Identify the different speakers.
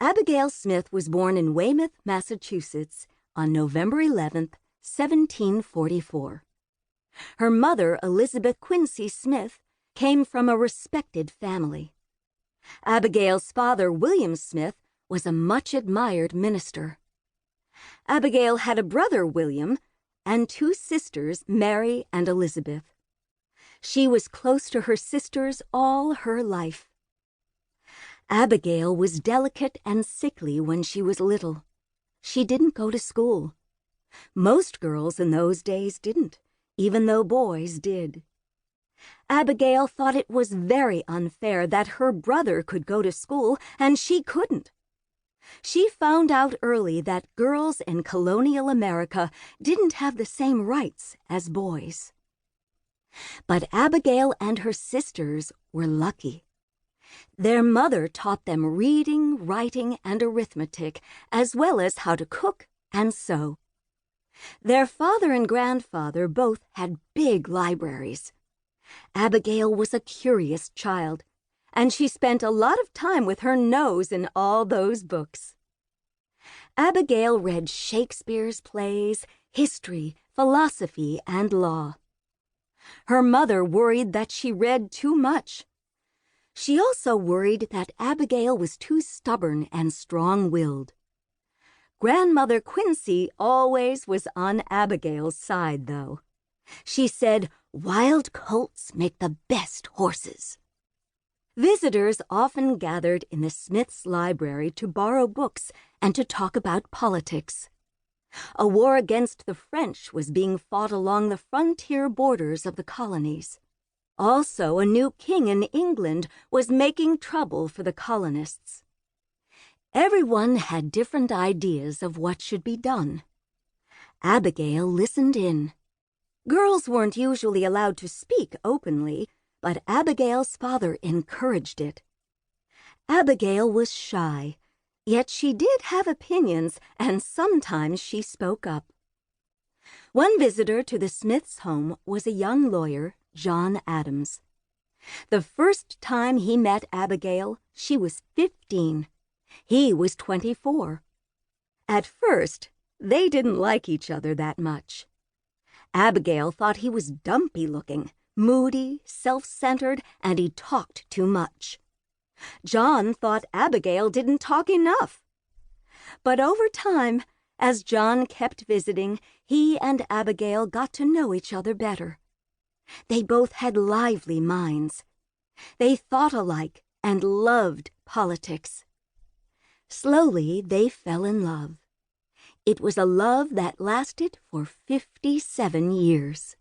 Speaker 1: Abigail Smith was born in Weymouth, Massachusetts, on November 11th, 1744. Her mother, Elizabeth Quincy Smith, came from a respected family. Abigail's father, William Smith, was a much-admired minister. Abigail had a brother, William, and two sisters, Mary and Elizabeth. She was close to her sisters all her life. Abigail was delicate and sickly when she was little. She didn't go to school. Most girls in those days didn't, even though boys did. Abigail thought it was very unfair that her brother could go to school and she couldn't. She found out early that girls in colonial America didn't have the same rights as boys. But Abigail and her sisters were lucky. Their mother taught them reading, writing, and arithmetic, as well as how to cook and sew. Their father and grandfather both had big libraries. Abigail was a curious child, and she spent a lot of time with her nose in all those books. Abigail read Shakespeare's plays, history, philosophy, and law. Her mother worried that she read too much. She also worried that Abigail was too stubborn and strong-willed. Grandmother Quincy always was on Abigail's side, though. She said, "Wild colts make the best horses." Visitors often gathered in the Smiths' library to borrow books and to talk about politics. A war against the French was being fought along the frontier borders of the colonies. Also, a new king in England was making trouble for the colonists. Everyone had different ideas of what should be done. Abigail listened in. Girls weren't usually allowed to speak openly, but Abigail's father encouraged it. Abigail was shy, yet she did have opinions, and sometimes she spoke up. One visitor to the Smiths' home was a young lawyer, John Adams. The first time he met Abigail, she was 15. He was 24. At first, they didn't like each other that much. Abigail thought he was dumpy-looking, moody, self-centered, and he talked too much. John thought Abigail didn't talk enough. But over time, as John kept visiting, he and Abigail got to know each other better. They both had lively minds. They thought alike and loved politics. Slowly, they fell in love. It was a love that lasted for 57 years.